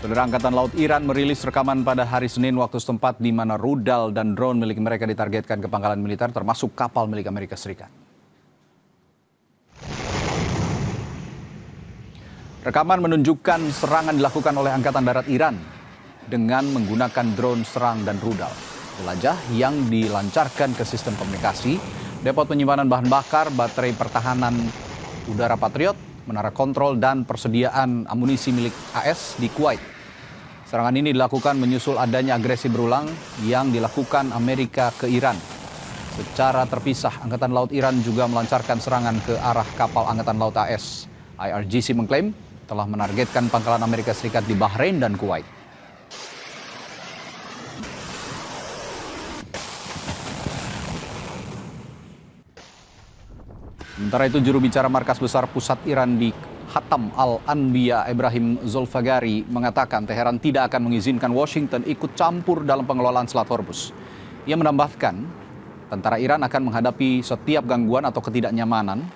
Saudara, Angkatan Laut Iran merilis rekaman pada hari Senin waktu setempat di mana rudal dan drone milik mereka ditargetkan ke pangkalan militer termasuk kapal milik Amerika Serikat. Rekaman menunjukkan serangan dilakukan oleh Angkatan Darat Iran dengan menggunakan drone serang dan rudal. Jelajah yang dilancarkan ke sistem komunikasi, depot penyimpanan bahan bakar, baterai pertahanan udara Patriot, menara kontrol dan persediaan amunisi milik AS di Kuwait. Serangan ini dilakukan menyusul adanya agresi berulang yang dilakukan Amerika ke Iran. Secara terpisah, Angkatan Laut Iran juga melancarkan serangan ke arah kapal Angkatan Laut AS. IRGC mengklaim telah menargetkan pangkalan Amerika Serikat di Bahrain dan Kuwait. Sementara itu, juru bicara Markas Besar Pusat Iran di Khatam Al-Anbiya Ibrahim Zolfagari mengatakan Teheran tidak akan mengizinkan Washington ikut campur dalam pengelolaan Selat Hormuz. Ia menambahkan, tentara Iran akan menghadapi setiap gangguan atau ketidaknyamanan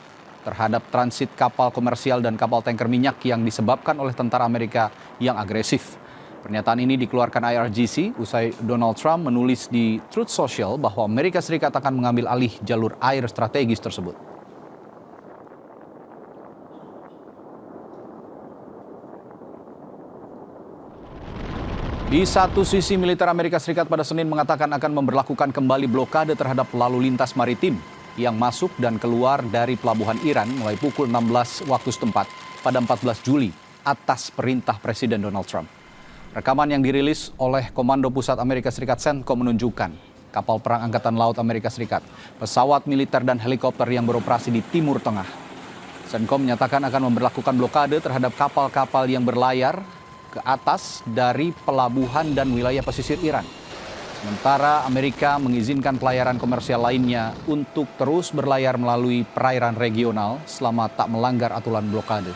terhadap transit kapal komersial dan kapal tanker minyak yang disebabkan oleh tentara Amerika yang agresif. Pernyataan ini dikeluarkan IRGC usai Donald Trump menulis di Truth Social bahwa Amerika Serikat akan mengambil alih jalur air strategis tersebut. Di satu sisi, militer Amerika Serikat pada Senin mengatakan akan memberlakukan kembali blokade terhadap lalu lintas maritim yang masuk dan keluar dari pelabuhan Iran mulai pukul 16 waktu setempat pada 14 Juli atas perintah Presiden Donald Trump. Rekaman yang dirilis oleh Komando Pusat Amerika Serikat CENTCOM menunjukkan kapal perang Angkatan Laut Amerika Serikat, pesawat militer dan helikopter yang beroperasi di Timur Tengah. CENTCOM menyatakan akan memberlakukan blokade terhadap kapal-kapal yang berlayar ke atas dari pelabuhan dan wilayah pesisir Iran. Sementara Amerika mengizinkan pelayaran komersial lainnya untuk terus berlayar melalui perairan regional selama tak melanggar aturan blokade.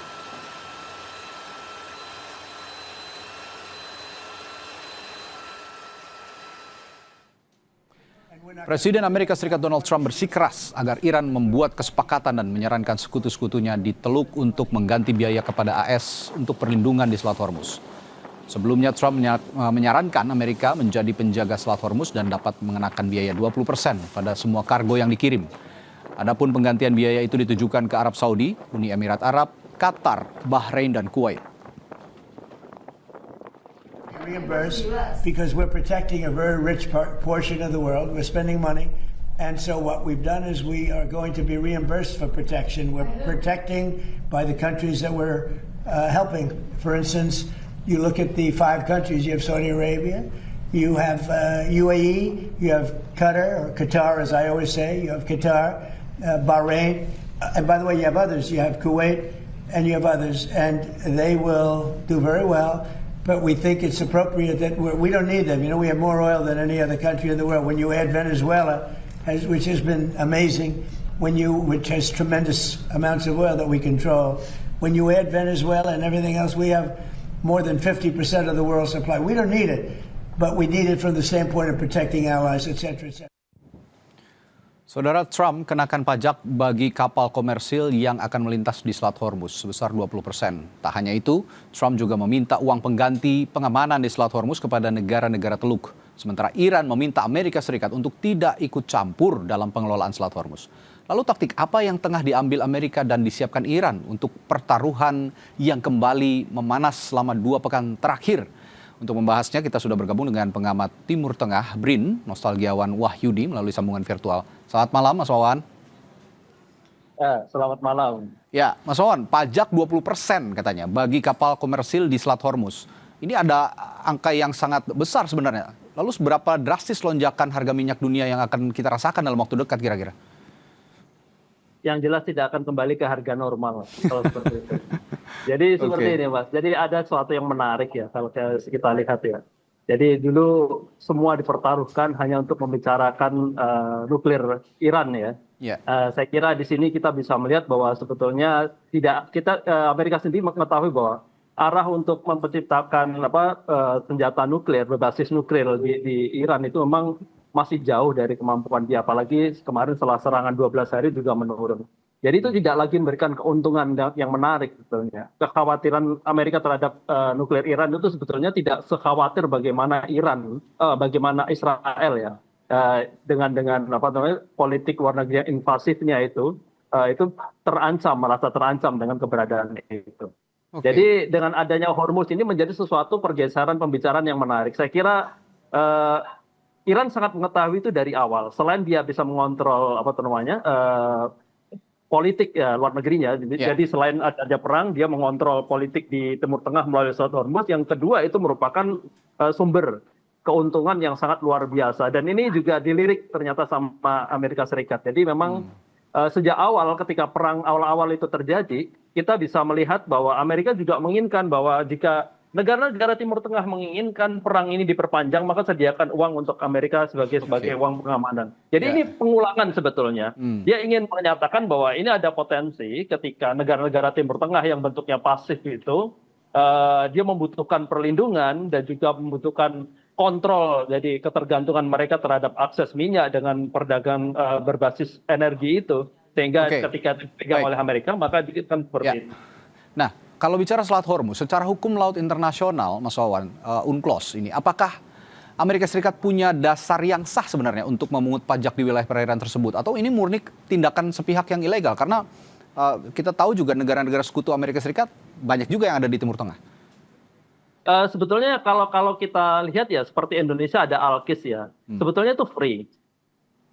Presiden Amerika Serikat Donald Trump bersikeras agar Iran membuat kesepakatan dan menyarankan sekutu-sekutunya di Teluk untuk mengganti biaya kepada AS untuk perlindungan di Selat Hormuz. Sebelumnya Trump menyarankan Amerika menjadi penjaga Selat Hormuz dan dapat mengenakan biaya 20% pada semua kargo yang dikirim. Adapun penggantian biaya itu ditujukan ke Arab Saudi, Uni Emirat Arab, Qatar, Bahrain, dan Kuwait. Reimbursed because we're protecting a very rich portion of the world. We're spending money. And so what we've done is we are going to be reimbursed for protection. We're protecting by the countries that we're helping. For instance, you look at the 5 countries. You have Saudi Arabia, you have UAE, you have Qatar, or Qatar as I always say, you have Qatar, Bahrain, and by the way, you have others. You have Kuwait, and you have others, and they will do very well. But we think it's appropriate that we don't need them. You know, we have more oil than any other country in the world. When you add Venezuela, which has been amazing, which has tremendous amounts of oil that we control, when you add Venezuela and everything else, we have more than 50% of the world's supply. We don't need it, but we need it from the standpoint of protecting allies, etc., etc. Saudara, Trump kenakan pajak bagi kapal komersil yang akan melintas di Selat Hormuz sebesar 20%. Tak hanya itu, Trump juga meminta uang pengganti pengamanan di Selat Hormuz kepada negara-negara Teluk. Sementara Iran meminta Amerika Serikat untuk tidak ikut campur dalam pengelolaan Selat Hormuz. Lalu taktik apa yang tengah diambil Amerika dan disiapkan Iran untuk pertaruhan yang kembali memanas selama 2 pekan terakhir? Untuk membahasnya, kita sudah bergabung dengan pengamat Timur Tengah, BRIN, Nostalgiawan Wahyudi, melalui sambungan virtual. Selamat malam, Mas Wawan. Selamat malam. Ya, Mas Wawan, pajak 20% katanya bagi kapal komersil di Selat Hormuz. Ini ada angka yang sangat besar sebenarnya. Lalu seberapa drastis lonjakan harga minyak dunia yang akan kita rasakan dalam waktu dekat kira-kira? Yang jelas tidak akan kembali ke harga normal kalau seperti itu. Jadi seperti ini, Mas. Jadi ada sesuatu yang menarik ya kalau kita lihat ya. Jadi dulu semua dipertaruhkan hanya untuk membicarakan nuklir Iran ya. Saya kira di sini kita bisa melihat bahwa sebetulnya Amerika sendiri mengetahui bahwa arah untuk menciptakan senjata nuklir berbasis nuklir di Iran itu memang masih jauh dari kemampuan dia, apalagi kemarin setelah serangan 12 hari juga menurun. Jadi itu tidak lagi memberikan keuntungan yang menarik sebetulnya. Kekhawatiran Amerika terhadap nuklir Iran itu sebetulnya tidak sekhawatir bagaimana bagaimana Israel ya dengan apa namanya politik luar negeri yang invasifnya itu merasa terancam dengan keberadaan itu. Oke. Jadi dengan adanya Hormuz ini menjadi sesuatu pergeseran pembicaraan yang menarik. Saya kira Iran sangat mengetahui itu dari awal. Selain dia bisa mengontrol politik ya, luar negerinya. Jadi selain ada perang, dia mengontrol politik di Timur Tengah melalui Strait Hormuz. Yang kedua itu merupakan sumber keuntungan yang sangat luar biasa. Dan ini juga dilirik ternyata sama Amerika Serikat. Jadi memang sejak awal ketika perang awal-awal itu terjadi, kita bisa melihat bahwa Amerika juga menginginkan bahwa jika negara-negara Timur Tengah menginginkan perang ini diperpanjang, maka sediakan uang untuk Amerika sebagai uang pengamanan. Jadi ini pengulangan sebetulnya. Dia ingin menyatakan bahwa ini ada potensi ketika negara-negara Timur Tengah yang bentuknya pasif itu, dia membutuhkan perlindungan dan juga membutuhkan kontrol. Jadi ketergantungan mereka terhadap akses minyak dengan perdagangan berbasis energi itu. Sehingga ketika dipegang oleh Amerika, maka kan seperti itu. Nah, kalau bicara Selat Hormuz, secara hukum laut internasional, Mas Wawan, UNCLOS ini, apakah Amerika Serikat punya dasar yang sah sebenarnya untuk memungut pajak di wilayah perairan tersebut? Atau ini murni tindakan sepihak yang ilegal? Karena kita tahu juga negara-negara sekutu Amerika Serikat banyak juga yang ada di Timur Tengah. Sebetulnya kalau kita lihat ya, seperti Indonesia ada ALKIS ya, sebetulnya itu free.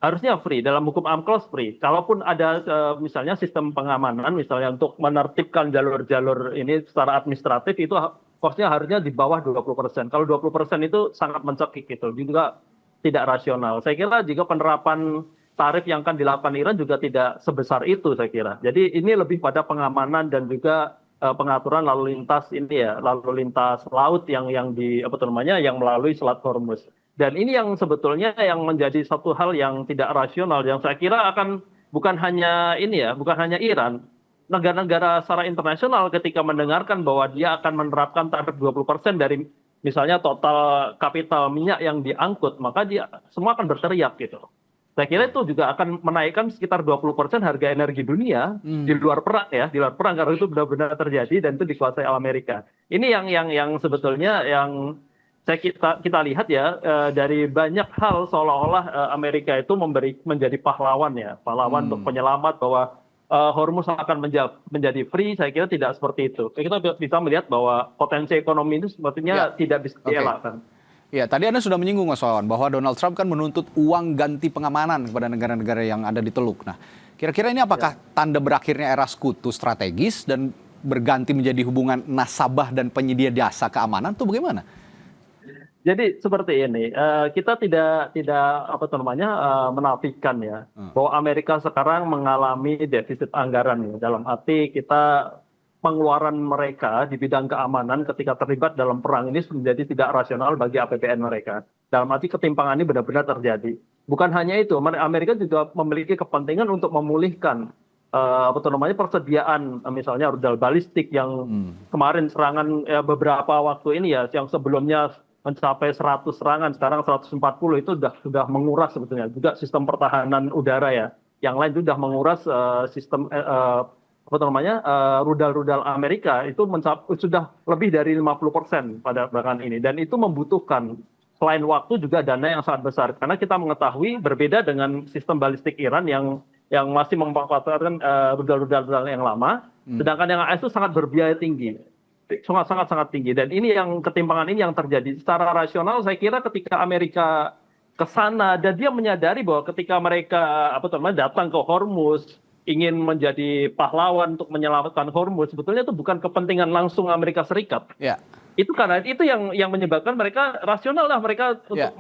Harusnya free, dalam hukum UNCLOS free. Kalaupun ada misalnya sistem pengamanan, misalnya untuk menertibkan jalur-jalur ini secara administratif, itu cost-nya harusnya di bawah 20%. Kalau 20% itu sangat mencekik gitu, juga tidak rasional. Saya kira jika penerapan tarif yang akan dilakukan Iran juga tidak sebesar itu saya kira. Jadi ini lebih pada pengamanan dan juga pengaturan lalu lintas lalu lintas laut yang melalui Selat Hormuz. Dan ini yang sebetulnya yang menjadi satu hal yang tidak rasional, yang saya kira akan bukan hanya Iran, negara-negara secara internasional ketika mendengarkan bahwa dia akan menerapkan tarif 20% dari misalnya total kapital minyak yang diangkut, maka dia semua akan berteriak gitu. Saya kira itu juga akan menaikkan sekitar 20% harga energi dunia di luar perang karena itu benar-benar terjadi dan itu dikuasai oleh Amerika. Ini yang sebetulnya yang kita lihat ya dari banyak hal seolah-olah Amerika itu menjadi pahlawan untuk penyelamat bahwa Hormuz akan menjadi free. Saya kira tidak seperti itu. Kita bisa melihat bahwa potensi ekonomi itu sepertinya tidak bisa dielakkan. Ya, tadi Anda sudah menyinggung Mas Wawan bahwa Donald Trump kan menuntut uang ganti pengamanan kepada negara-negara yang ada di Teluk. Nah, kira-kira ini apakah tanda berakhirnya era sekutu strategis dan berganti menjadi hubungan nasabah dan penyedia jasa keamanan itu bagaimana? Jadi seperti ini, kita tidak menafikan ya bahwa Amerika sekarang mengalami defisit anggaran ya. Dalam arti kita pengeluaran mereka di bidang keamanan ketika terlibat dalam perang ini menjadi tidak rasional bagi APBN mereka. Dalam arti ketimpangan ini benar-benar terjadi. Bukan hanya itu, Amerika juga memiliki kepentingan untuk memulihkan persediaan misalnya rudal balistik yang kemarin serangan beberapa waktu ini ya, yang sebelumnya mencapai 100 serangan, sekarang 140 itu sudah menguras sebetulnya. Juga sistem pertahanan udara ya, yang lain sudah menguras sistem rudal-rudal Amerika itu sudah lebih dari 50% pada belakangan ini, dan itu membutuhkan selain waktu juga dana yang sangat besar karena kita mengetahui berbeda dengan sistem balistik Iran yang masih memanfaatkan rudal-rudal yang lama, sedangkan yang AS itu sangat berbiaya tinggi, sangat tinggi, dan ini yang ketimpangan ini yang terjadi secara rasional. Saya kira ketika Amerika ke sana dan dia menyadari bahwa ketika mereka datang ke Hormuz ingin menjadi pahlawan untuk menyelamatkan Hormuz, sebetulnya itu bukan kepentingan langsung Amerika Serikat. Ya. Itu karena itu yang menyebabkan mereka rasional lah mereka untuk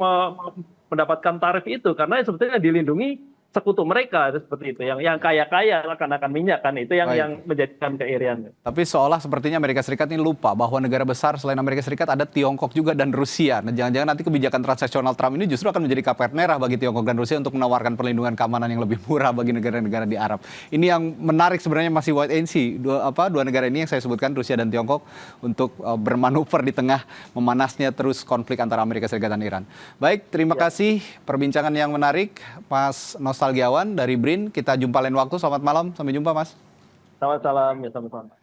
mendapatkan tarif itu karena sebetulnya dilindungi sekutu mereka seperti itu, yang kaya-kaya akan minyak kan, itu yang menjadikan keirian. Tapi seolah sepertinya Amerika Serikat ini lupa bahwa negara besar selain Amerika Serikat ada Tiongkok juga dan Rusia. Nah, jangan-jangan nanti kebijakan transaksional Trump ini justru akan menjadi karpet merah bagi Tiongkok dan Rusia untuk menawarkan perlindungan keamanan yang lebih murah bagi negara-negara di Arab. Ini yang menarik sebenarnya masih wait and see. Dua negara ini yang saya sebutkan, Rusia dan Tiongkok, untuk bermanuver di tengah memanasnya terus konflik antara Amerika Serikat dan Iran. Baik, terima kasih perbincangan yang menarik, Mas Nos Nostalgiawan dari BRIN. Kita jumpa lain waktu. Selamat malam. Sampai jumpa, Mas. Selamat malam ya, sama-sama.